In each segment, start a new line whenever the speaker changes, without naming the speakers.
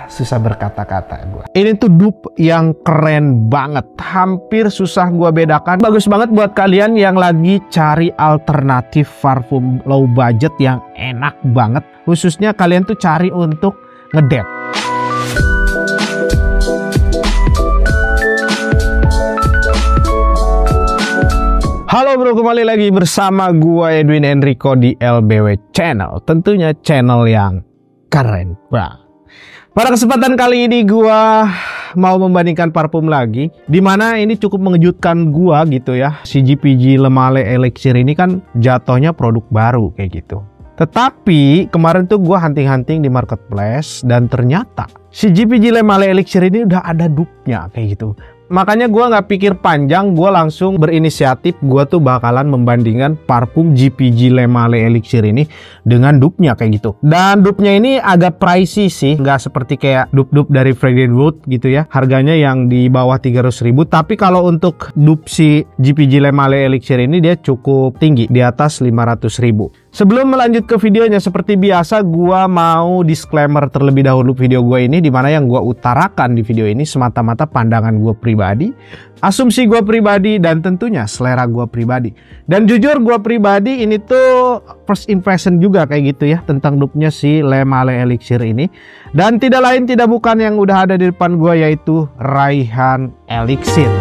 Susah berkata-kata gue. Ini tuh dupe yang keren banget. Hampir susah gue bedakan. Bagus banget buat kalian yang lagi cari alternatif parfum low budget yang enak banget. Khususnya kalian tuh cari untuk ngedate. Halo bro, kembali lagi bersama gua Edwin Enrico di LBW Channel. Tentunya channel yang keren banget. Pada kesempatan kali ini gua mau membandingkan parfum lagi, dimana ini cukup mengejutkan gua gitu ya. Si GPG Le Male Elixir ini kan jatuhnya produk baru kayak gitu. Tetapi kemarin tuh gua hunting-hunting di marketplace dan ternyata si GPG Le Male Elixir ini udah ada dupe-nya kayak gitu. Makanya gue nggak pikir panjang, gue langsung berinisiatif. Gue tuh bakalan membandingkan parfum GPG Le Male Elixir ini dengan dupe-nya kayak gitu. Dan dupe-nya ini agak pricey sih, nggak seperti kayak dupe-dupe dari Fragrant Wood gitu ya. Harganya yang di bawah 300.000. Tapi kalau untuk dupe si GPG Le Male Elixir ini dia cukup tinggi, di atas 500.000. Sebelum melanjut ke videonya, seperti biasa gue mau disclaimer terlebih dahulu video gue ini, dimana yang gue utarakan di video ini semata-mata pandangan gue pribadi, asumsi gue pribadi, dan tentunya selera gue pribadi. Dan jujur gue pribadi ini tuh first impression juga kayak gitu ya tentang dupe-nya si Le Male Elixir ini. Dan tidak lain tidak bukan yang udah ada di depan gue, yaitu Raihan Elixir.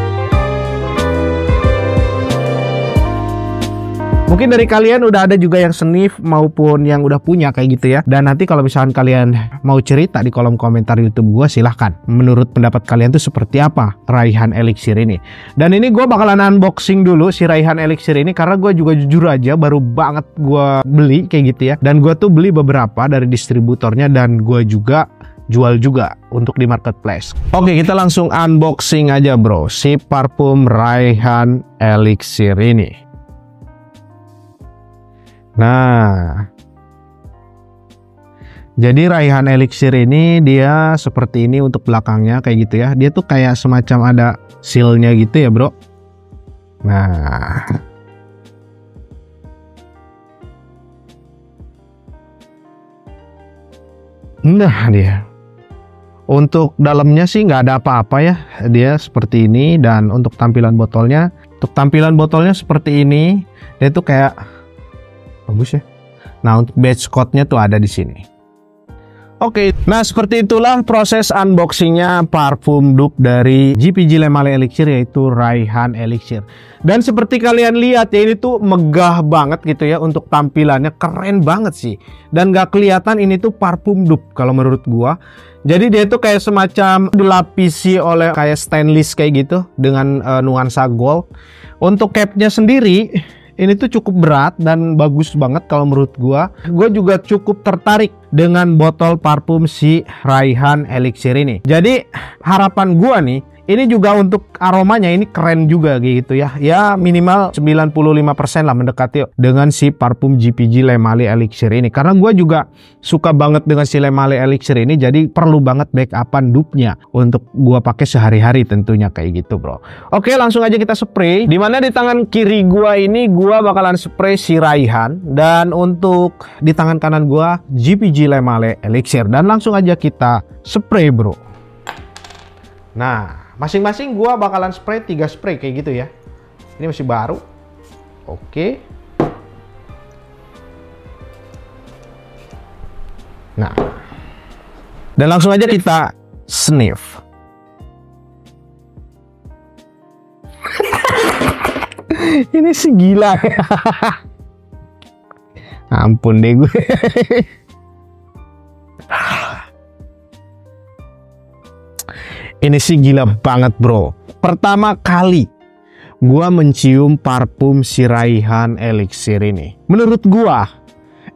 Mungkin dari kalian udah ada juga yang sniff maupun yang udah punya kayak gitu ya. Dan nanti kalau misalkan kalian mau cerita di kolom komentar YouTube gue, silahkan. Menurut pendapat kalian tuh seperti apa Raihan Elixir ini. Dan ini gue bakalan unboxing dulu si Raihan Elixir ini, karena gue juga jujur aja baru banget gue beli kayak gitu ya. Dan gue tuh beli beberapa dari distributornya dan gue juga jual juga untuk di marketplace. Oke, kita langsung unboxing aja bro si parfum Raihan Elixir ini. Nah, jadi Raihan Elixir ini dia seperti ini untuk belakangnya kayak gitu ya. Dia tuh kayak semacam ada sealnya gitu ya bro. Nah, dia. Untuk dalamnya sih nggak ada apa-apa ya. Dia seperti ini. Dan untuk tampilan botolnya, seperti ini. Dia tuh kayak bagus ya. Nah, untuk badge code-nya tuh ada di sini. Oke, nah seperti itulah proses unboxingnya parfum dupe dari GPG Le Male Elixir, yaitu Raihan Elixir. Dan seperti kalian lihat ya, ini tuh megah banget gitu ya. Untuk tampilannya keren banget sih. Dan gak kelihatan ini tuh parfum dupe kalau menurut gua. Jadi dia tuh kayak semacam dilapisi oleh kayak stainless kayak gitu dengan nuansa gold. Untuk capnya sendiri ini tuh cukup berat dan bagus banget kalau menurut gua. Gua juga cukup tertarik dengan botol parfum si Raihan Elixir ini. Jadi harapan gua nih, ini juga untuk aromanya ini keren juga gitu ya. Ya minimal 95% lah mendekati dengan si parfum GPG Le Male Elixir ini. Karena gue juga suka banget dengan si Le Male Elixir ini. Jadi perlu banget backupan dupe-nya untuk gue pakai sehari-hari tentunya kayak gitu bro. Oke, langsung aja kita spray. Dimana di tangan kiri gue ini gue bakalan spray si Raihan. Dan untuk di tangan kanan gue GPG Le Male Elixir. Dan langsung aja kita spray bro. Nah, masing-masing gua bakalan spray 3 spray kayak gitu ya. Ini masih baru. Oke. Nah. Dan langsung aja kita sniff. Ini sih gila ya. Ampun deh gue. Ini sih gila banget bro. Pertama kali gua mencium parfum si Raihan Elixir ini. Menurut gua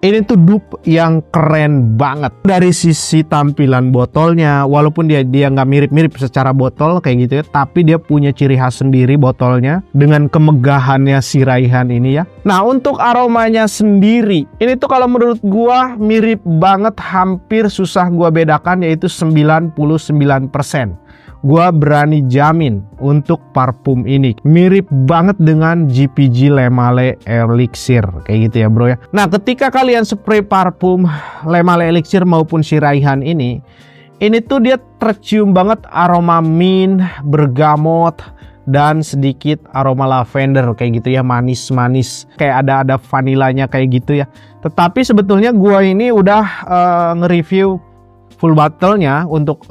ini tuh dupe yang keren banget. Dari sisi tampilan botolnya, walaupun dia nggak mirip-mirip secara botol kayak gitu ya, tapi dia punya ciri khas sendiri botolnya dengan kemegahannya si Raihan ini ya. Nah, untuk aromanya sendiri, ini tuh kalau menurut gua mirip banget, hampir susah gua bedakan, yaitu 99%. Gua berani jamin untuk parfum ini mirip banget dengan GPG Le Male Elixir kayak gitu ya bro ya. Nah, ketika kalian spray parfum Le Male Elixir maupun si Raihan ini Ini tuh dia tercium banget aroma mint, bergamot, dan sedikit aroma lavender kayak gitu ya, manis-manis. Kayak ada vanilanya kayak gitu ya. Tetapi sebetulnya gua ini udah nge-review full bottle-nya untuk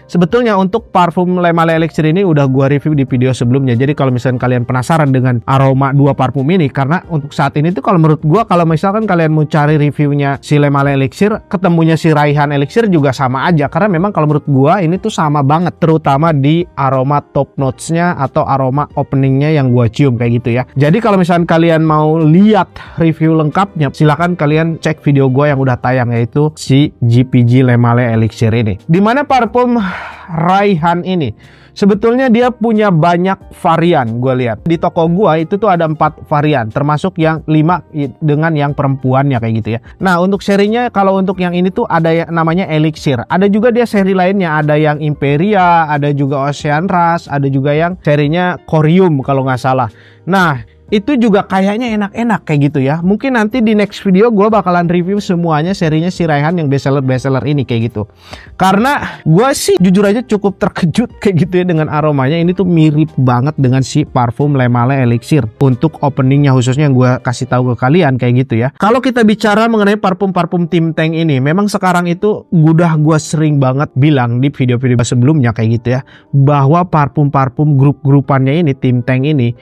sebetulnya untuk parfum Le Male Elixir ini udah gua review di video sebelumnya. Jadi kalau misalkan kalian penasaran dengan aroma dua parfum ini, karena untuk saat ini tuh kalau menurut gua, kalau misalkan kalian mau cari reviewnya si Le Male Elixir, ketemunya si Raihan Elixir juga sama aja. Karena memang kalau menurut gua ini tuh sama banget, terutama di aroma top notes-nya atau aroma openingnya yang gua cium kayak gitu ya. Jadi kalau misalkan kalian mau lihat review lengkapnya, silahkan kalian cek video gua yang udah tayang, yaitu si GPG Le Male Elixir ini. Dimana parfum Raihan ini sebetulnya dia punya banyak varian. Gue lihat di toko gua itu tuh ada 4 varian, termasuk yang 5 dengan yang perempuannya kayak gitu ya. Nah untuk serinya, kalau untuk yang ini tuh ada yang namanya Elixir, ada juga dia seri lainnya, ada yang Imperia, ada juga Ocean Rush, ada juga yang serinya Corium kalau nggak salah. Nah itu juga kayaknya enak-enak kayak gitu ya. Mungkin nanti di next video gue bakalan review semuanya serinya si Raihan yang bestseller ini kayak gitu. Karena gue sih jujur aja cukup terkejut kayak gitu ya dengan aromanya. Ini tuh mirip banget dengan si parfum Le Male Elixir untuk openingnya khususnya yang gue kasih tahu ke kalian kayak gitu ya. Kalau kita bicara mengenai parfum-parfum Tim Tank ini, memang sekarang itu udah gue sering banget bilang di video-video sebelumnya kayak gitu ya, bahwa parfum-parfum grup-grupannya ini, Tim Tank ini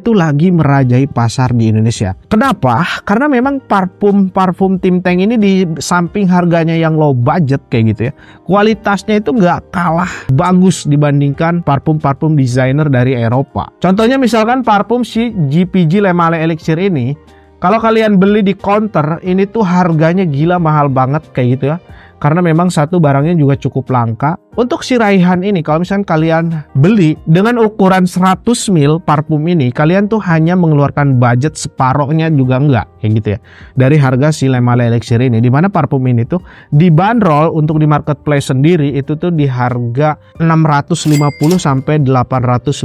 tuh lagi merajai pasar di Indonesia. Kenapa? Karena memang parfum Tim Tank ini di samping harganya yang low budget kayak gitu ya, kualitasnya itu nggak kalah bagus dibandingkan parfum-parfum desainer dari Eropa. Contohnya misalkan parfum si GPG Le Male Elixir ini, kalau kalian beli di counter ini tuh harganya gila mahal banget kayak gitu ya. Karena memang satu, barangnya juga cukup langka. Untuk si Raihan ini, kalau misalnya kalian beli dengan ukuran 100 ml parfum ini, kalian tuh hanya mengeluarkan budget separohnya juga enggak kayak gitu ya, dari harga si Le Male Elixir ini. Dimana parfum ini tuh dibanderol untuk di marketplace sendiri itu tuh di harga 650 sampai 850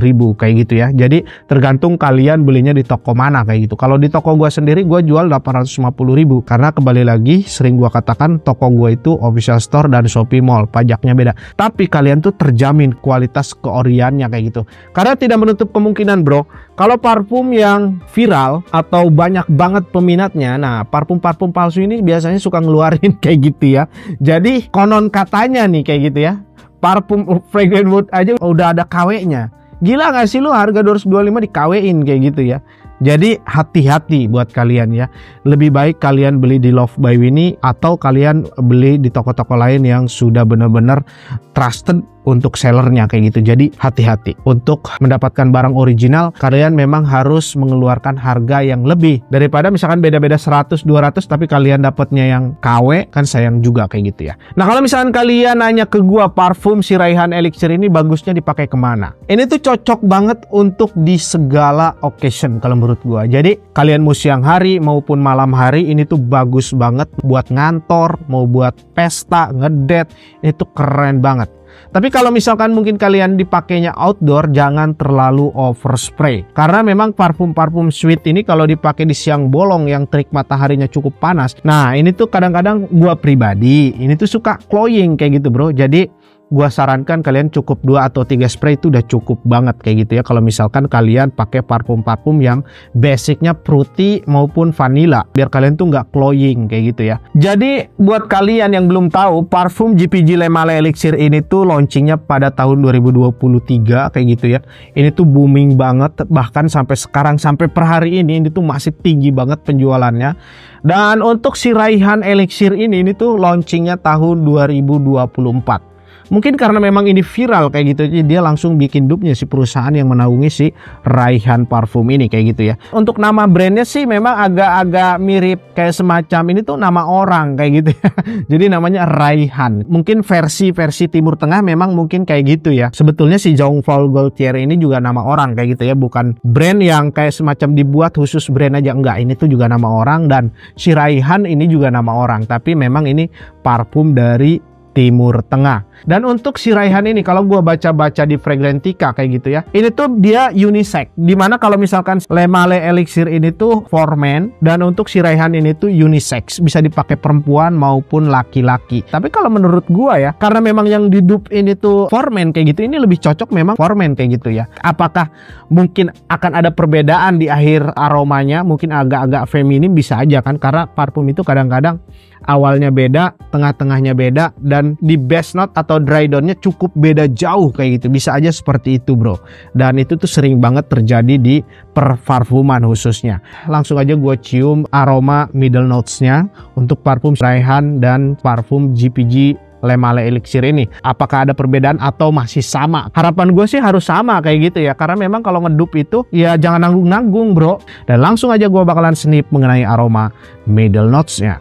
ribu kayak gitu ya. Jadi tergantung kalian belinya di toko mana kayak gitu. Kalau di toko gua sendiri gua jual 850 ribu, karena kembali lagi sering gua katakan toko gue itu official store dan Shopee Mall, pajaknya beda. Tapi kalian tuh terjamin kualitas keoriannya kayak gitu. Karena tidak menutup kemungkinan bro, kalau parfum yang viral atau banyak banget peminatnya, nah parfum-parfum palsu ini biasanya suka ngeluarin kayak gitu ya. Jadi konon katanya nih kayak gitu ya, parfum Fragrant Wood aja udah ada KW-nya. Gila gak sih lu, harga 225 di KW-in kayak gitu ya. Jadi hati-hati buat kalian ya. Lebih baik kalian beli di Love by Winnie atau kalian beli di toko-toko lain yang sudah benar-benar trusted untuk sellernya kayak gitu. Jadi hati-hati. Untuk mendapatkan barang original, kalian memang harus mengeluarkan harga yang lebih daripada misalkan beda-beda 100-200 tapi kalian dapatnya yang KW, kan sayang juga kayak gitu ya. Nah kalau misalkan kalian nanya ke gua, parfum si Raihan Elixir ini bagusnya dipakai kemana? Ini tuh cocok banget untuk di segala occasion kalau menurut gua. Jadi kalian mau siang hari maupun malam hari, ini tuh bagus banget buat ngantor, mau buat pesta, ngedate, ini tuh keren banget. Tapi kalau misalkan mungkin kalian dipakainya outdoor, jangan terlalu overspray. Karena memang parfum-parfum sweet ini kalau dipakai di siang bolong yang terik mataharinya cukup panas, nah ini tuh kadang-kadang gua pribadi ini tuh suka cloying kayak gitu bro. Jadi gua sarankan kalian cukup 2 atau 3 spray itu udah cukup banget kayak gitu ya. Kalau misalkan kalian pakai parfum-parfum yang basicnya fruity maupun vanilla, biar kalian tuh nggak cloying kayak gitu ya. Jadi buat kalian yang belum tahu, parfum GPG Le Male Elixir ini tuh launchingnya pada tahun 2023 kayak gitu ya. Ini tuh booming banget, bahkan sampai sekarang, sampai per hari ini tuh masih tinggi banget penjualannya. Dan untuk si Raihan Elixir ini tuh launchingnya tahun 2024. Mungkin karena memang ini viral kayak gitu, jadi dia langsung bikin dupnya si perusahaan yang menaungi si Raihan parfum ini kayak gitu ya. Untuk nama brandnya sih memang agak-agak mirip kayak semacam ini tuh nama orang kayak gitu ya. Jadi namanya Raihan. Mungkin versi Timur Tengah memang mungkin kayak gitu ya. Sebetulnya si Jean Paul Gaultier ini juga nama orang kayak gitu ya, bukan brand yang kayak semacam dibuat khusus brand aja, enggak. Ini tuh juga nama orang, dan si Raihan ini juga nama orang, tapi memang ini parfum dari Timur Tengah. Dan untuk si Raihan ini, kalau gua baca-baca di Fragrantica kayak gitu ya, ini tuh dia unisex, dimana kalau misalkan Le Male Elixir ini tuh for men, dan untuk si Raihan ini tuh unisex, bisa dipakai perempuan maupun laki-laki. Tapi kalau menurut gua ya, karena memang yang di dupe ini tuh for men kayak gitu, ini lebih cocok memang for men kayak gitu ya. Apakah mungkin akan ada perbedaan di akhir aromanya, mungkin agak-agak feminim, bisa aja kan, karena parfum itu kadang-kadang awalnya beda, tengah-tengahnya beda, dan di base note atau dry down-nya cukup beda jauh kayak gitu. Bisa aja seperti itu bro. Dan itu tuh sering banget terjadi di parfuman khususnya. Langsung aja gue cium aroma middle notes-nya untuk parfum Raihan dan parfum GPG Le Male Elixir ini. Apakah ada perbedaan atau masih sama? Harapan gue sih harus sama kayak gitu ya, karena memang kalau ngedup itu ya jangan nanggung-nanggung bro. Dan langsung aja gue bakalan sniff mengenai aroma middle notes-nya.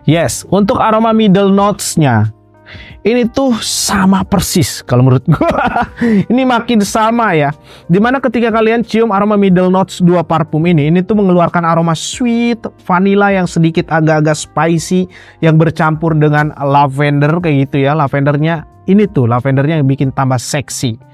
Yes, untuk aroma middle notes-nya ini tuh sama persis kalau menurut gua. Ini makin sama ya. Dimana ketika kalian cium aroma middle notes dua parfum ini tuh mengeluarkan aroma sweet, vanilla yang sedikit agak-agak spicy yang bercampur dengan lavender kayak gitu ya. Lavendernya ini tuh, lavendernya yang bikin tambah seksi.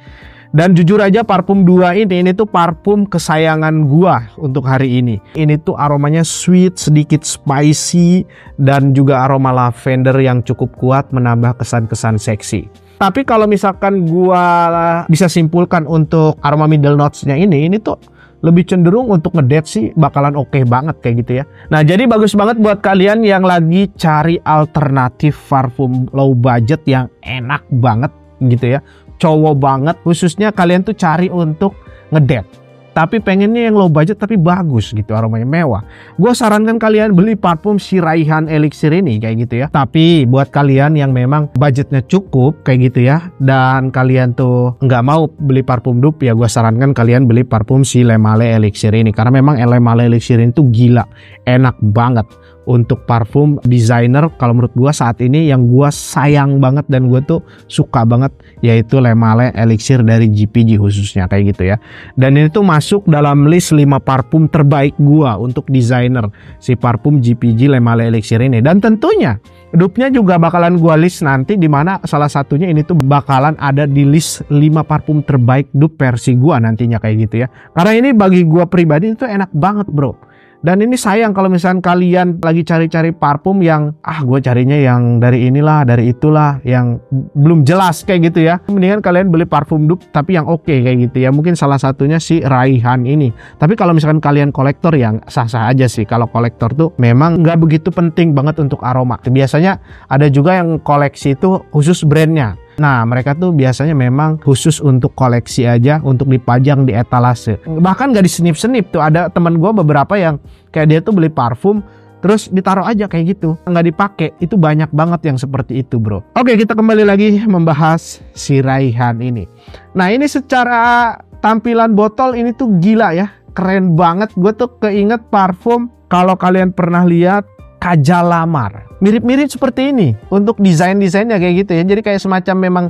Dan jujur aja parfum dua ini tuh parfum kesayangan gua untuk hari ini. Ini tuh aromanya sweet, sedikit spicy, dan juga aroma lavender yang cukup kuat menambah kesan-kesan seksi. Tapi kalau misalkan gua bisa simpulkan untuk aroma middle notes-nya ini tuh lebih cenderung untuk ngedate sih bakalan oke banget kayak gitu ya. Nah jadi bagus banget buat kalian yang lagi cari alternatif parfum low budget yang enak banget gitu ya, cowok banget, khususnya kalian tuh cari untuk ngedate tapi pengennya yang low budget tapi bagus gitu, aromanya mewah. Gue sarankan kalian beli parfum si Raihan Elixir ini kayak gitu ya. Tapi buat kalian yang memang budgetnya cukup kayak gitu ya, dan kalian tuh nggak mau beli parfum dupe, ya gue sarankan kalian beli parfum si Le Male Elixir ini, karena memang Le Male Elixir ini tuh gila enak banget. Untuk parfum designer kalau menurut gua saat ini yang gua sayang banget dan gua tuh suka banget, yaitu Le Male Elixir dari GPG khususnya kayak gitu ya. Dan ini tuh masuk dalam list 5 parfum terbaik gua untuk designer, si parfum GPG Le Male Elixir ini. Dan tentunya dupe-nya juga bakalan gua list nanti, dimana salah satunya ini tuh bakalan ada di list 5 parfum terbaik dupe versi gua nantinya kayak gitu ya. Karena ini bagi gua pribadi itu enak banget bro. Dan ini sayang kalau misalkan kalian lagi cari-cari parfum yang gue carinya yang dari inilah, dari itulah, yang belum jelas kayak gitu ya. Mendingan kalian beli parfum dupe tapi yang oke kayak gitu ya. Mungkin salah satunya si Raihan ini. Tapi kalau misalkan kalian kolektor yang sah-sah aja sih. Kalau kolektor tuh memang nggak begitu penting banget untuk aroma. Biasanya ada juga yang koleksi itu khusus brandnya. Nah mereka tuh biasanya memang khusus untuk koleksi aja, untuk dipajang di etalase. Bahkan gak disenip-senip tuh, ada teman gue beberapa yang kayak dia tuh beli parfum terus ditaruh aja kayak gitu, nggak dipakai. Itu banyak banget yang seperti itu bro. Oke, kita kembali lagi membahas si Raihan ini. Nah ini secara tampilan botol ini tuh gila ya, keren banget. Gue tuh keinget parfum, kalau kalian pernah lihat Kajal Lamar, mirip-mirip seperti ini untuk desain-desainnya kayak gitu ya. Jadi kayak semacam memang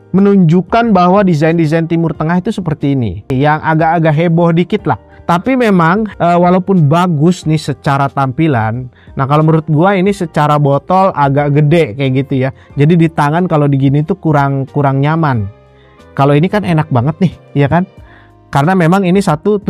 menunjukkan bahwa desain-desain Timur Tengah itu seperti ini, yang agak-agak heboh dikit lah. Tapi memang walaupun bagus nih secara tampilan, nah kalau menurut gua ini secara botol agak gede kayak gitu ya. Jadi di tangan kalau digini tuh kurang nyaman. Kalau ini kan enak banget nih, ya kan? Karena memang ini 175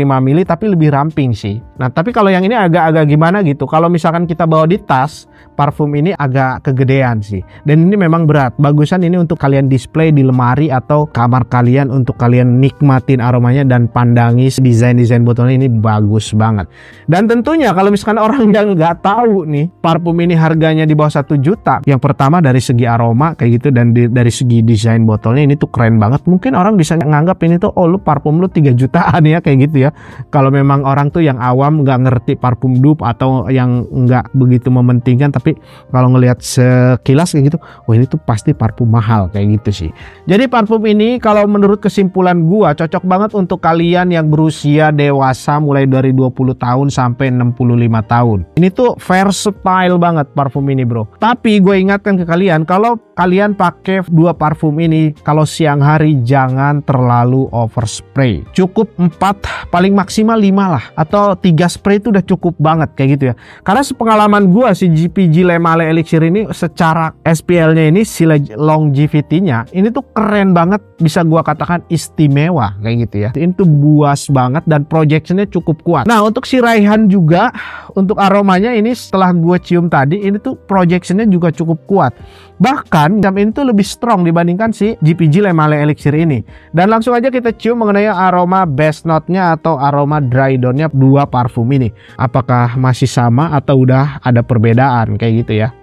ml tapi lebih ramping sih. Nah tapi kalau yang ini agak-agak gimana gitu. Kalau misalkan kita bawa di tas, parfum ini agak kegedean sih. Dan ini memang berat. Bagusan ini untuk kalian display di lemari atau kamar kalian, untuk kalian nikmatin aromanya dan pandangi desain-desain botolnya. Ini bagus banget. Dan tentunya kalau misalkan orang yang nggak tahu nih parfum ini harganya di bawah 1 juta. Yang pertama dari segi aroma kayak gitu, dan dari segi desain botolnya ini tuh keren banget. Mungkin orang bisa nganggap ini tuh lu parfum lu 3 jutaan ya kayak gitu ya. Kalau memang orang tuh yang awam nggak ngerti parfum dupe atau yang nggak begitu mementingkan, Tapi kalau ngelihat sekilas kayak gitu, wah ini tuh pasti parfum mahal kayak gitu sih. Jadi parfum ini kalau menurut kesimpulan gua cocok banget untuk kalian yang berusia dewasa mulai dari 20 tahun sampai 65 tahun. Ini tuh versatile banget parfum ini bro. Tapi gue ingatkan ke kalian, kalau kalian pakai dua parfum ini, kalau siang hari jangan terlalu overspray. Cukup 4, paling maksimal 5 lah. Atau 3 spray itu udah cukup banget kayak gitu ya. Karena sepengalaman gua si GPG Le Male Elixir ini secara SPL-nya ini, si longevity-nya ini tuh keren banget, bisa gua katakan istimewa kayak gitu ya. Ini tuh buas banget dan projection-nya cukup kuat. Nah, untuk si Raihan juga, untuk aromanya ini setelah gue cium tadi, ini tuh projection-nya juga cukup kuat. Bahkan jam ini tuh lebih strong dibandingkan si GPG Le Male Elixir ini. Dan langsung aja kita cium mengenai aroma best note-nya atau aroma dry down-nya dua parfum ini. Apakah masih sama atau udah ada perbedaan kayak gitu ya.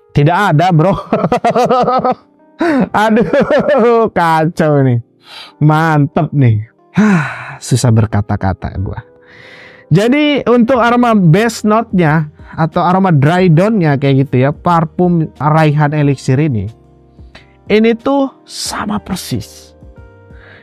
Tidak ada bro. Aduh, kacau nih. Mantep nih. Susah berkata-kata gua. Jadi untuk aroma best note-nya atau aroma dry down-nya kayak gitu ya, parfum Raihan Elixir ini tuh sama persis.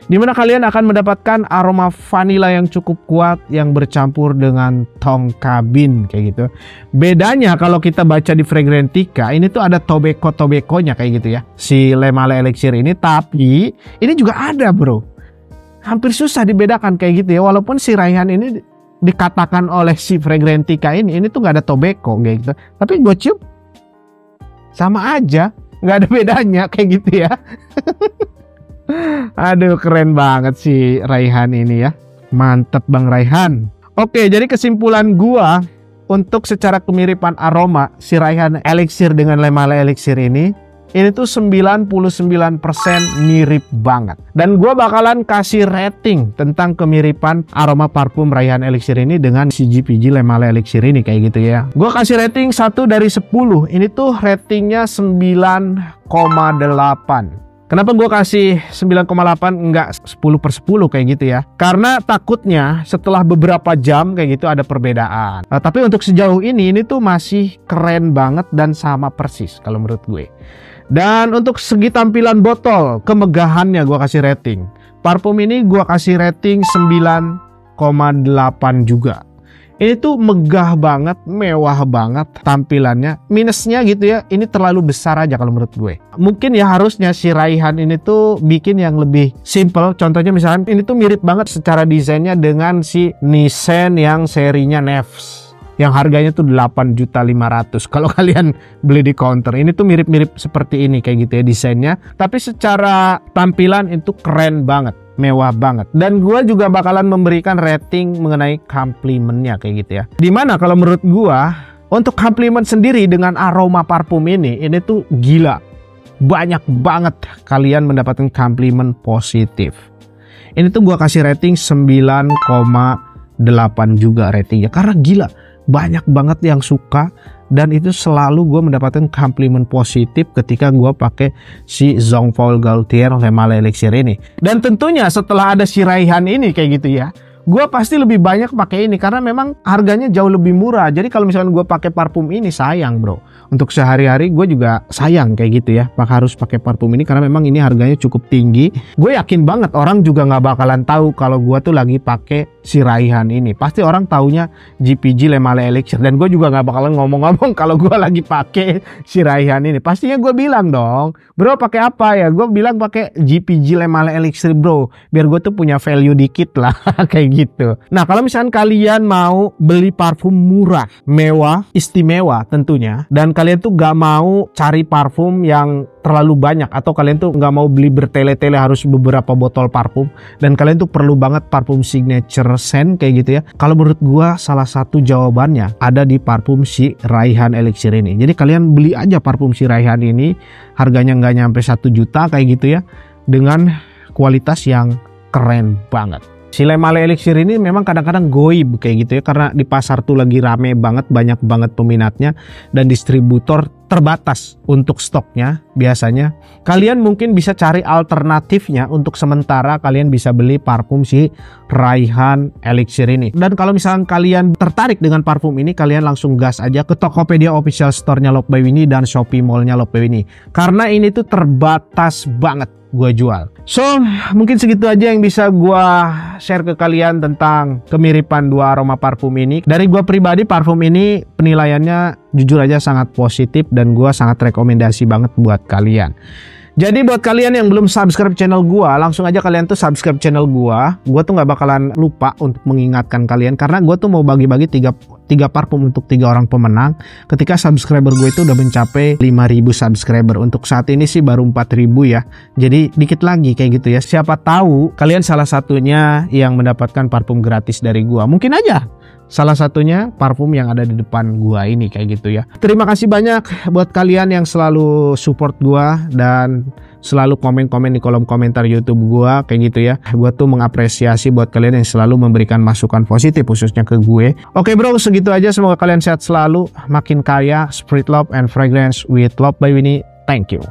Dimana kalian akan mendapatkan aroma vanilla yang cukup kuat yang bercampur dengan tongkabin kayak gitu. Bedanya kalau kita baca di Fragrantica, ini tuh ada tobacco-tobacconya kayak gitu ya, si Le Male Elixir ini. Tapi ini juga ada bro. Hampir susah dibedakan kayak gitu ya. Walaupun si Raihan ini dikatakan oleh si Fragrantica ini tuh gak ada tobacco kayak gitu. Tapi gue cium sama aja, gak ada bedanya kayak gitu ya. Aduh, keren banget si Raihan ini ya. Mantep Bang Raihan. Oke, jadi kesimpulan gua untuk secara kemiripan aroma si Raihan Elixir dengan Le Male Elixir ini tuh 99% mirip banget. Dan gua bakalan kasih rating tentang kemiripan aroma parfum Raihan Elixir ini dengan si GPG Le Male Elixir ini kayak gitu ya. Gua kasih rating 1 dari 10. Ini tuh ratingnya 9,8. Kenapa gue kasih 9,8 enggak 10/10 kayak gitu ya? Karena takutnya setelah beberapa jam kayak gitu ada perbedaan. Tapi untuk sejauh ini tuh masih keren banget dan sama persis kalau menurut gue. Dan untuk segi tampilan botol, kemegahannya gue kasih rating. Parfum ini gue kasih rating 9,8 juga. Ini tuh megah banget, mewah banget tampilannya. Minusnya gitu ya, ini terlalu besar aja kalau menurut gue. Mungkin ya harusnya si Raihan ini tuh bikin yang lebih simple. Contohnya misalnya ini tuh mirip banget secara desainnya dengan si Nissan yang serinya Neves, yang harganya tuh 8.500.000 kalau kalian beli di counter. Ini tuh mirip-mirip seperti ini kayak gitu ya desainnya. Tapi secara tampilan itu keren banget, mewah banget. Dan gue juga bakalan memberikan rating mengenai komplimennya kayak gitu ya. Dimana kalau menurut gue untuk komplimen sendiri dengan aroma parfum ini tuh gila. Banyak banget kalian mendapatkan komplimen positif. Ini tuh gue kasih rating 9,8 juga ratingnya. Karena gila, banyak banget yang suka. Dan itu selalu gue mendapatkan komplimen positif ketika gue pakai si Jean Paul Gaultier Le Male Elixir ini. Dan tentunya setelah ada si Raihan ini kayak gitu ya, gue pasti lebih banyak pakai ini karena memang harganya jauh lebih murah. Jadi kalau misalnya gue pakai parfum ini sayang bro. Untuk sehari-hari gue juga sayang kayak gitu ya, harus pakai parfum ini karena memang ini harganya cukup tinggi. Gue yakin banget orang juga nggak bakalan tahu kalau gue tuh lagi pakai si Raihan ini. Pasti orang taunya GPG Le Male Elixir. Dan gue juga nggak bakalan ngomong-ngomong kalau gue lagi pakai si Raihan ini. Pastinya gue bilang dong, bro pakai apa ya? Gue bilang pakai GPG Le Male Elixir bro, biar gue tuh punya value dikit lah kayak gitu. Nah kalau misalkan kalian mau beli parfum murah, mewah, istimewa tentunya, dan kalian tuh gak mau cari parfum yang terlalu banyak, atau kalian tuh gak mau beli bertele-tele harus beberapa botol parfum, dan kalian tuh perlu banget parfum signature scent kayak gitu ya, kalau menurut gua salah satu jawabannya ada di parfum si Raihan Elixir ini. Jadi kalian beli aja parfum si Raihan ini, harganya nggak nyampe 1 juta kayak gitu ya, dengan kualitas yang keren banget. Si Le Male Elixir ini memang kadang-kadang goib kayak gitu ya, karena di pasar tuh lagi rame banget, banyak banget peminatnya, dan distributor terbatas untuk stoknya. biasanya. Kalian mungkin bisa cari alternatifnya, untuk sementara kalian bisa beli parfum si Raihan Elixir ini. Dan kalau misalnya kalian tertarik dengan parfum ini, kalian langsung gas aja ke Tokopedia official store-nya Love by Winnie dan Shopee Mall-nya Love by Winnie. Karena ini tuh terbatas banget gua jual. So, mungkin segitu aja yang bisa gua share ke kalian tentang kemiripan dua aroma parfum ini. Dari gua pribadi, parfum ini penilaiannya jujur aja sangat positif dan gua sangat rekomendasi banget buat kalian. Jadi buat kalian yang belum subscribe channel gua, langsung aja kalian tuh subscribe channel gua. Gua tuh nggak bakalan lupa untuk mengingatkan kalian, karena gua tuh mau bagi-bagi tiga parfum untuk 3 orang pemenang ketika subscriber gue itu udah mencapai 5.000 subscriber. Untuk saat ini sih baru 4.000 ya, jadi dikit lagi kayak gitu ya. Siapa tahu kalian salah satunya yang mendapatkan parfum gratis dari gua. Mungkin aja salah satunya parfum yang ada di depan gua ini kayak gitu ya. Terima kasih banyak buat kalian yang selalu support gua dan selalu komen-komen di kolom komentar YouTube gua kayak gitu ya. Gua tuh mengapresiasi buat kalian yang selalu memberikan masukan positif khususnya ke gue. Oke bro, segitu aja. Semoga kalian sehat selalu, makin kaya, spread love and fragrance with Love by Winnie. Thank you.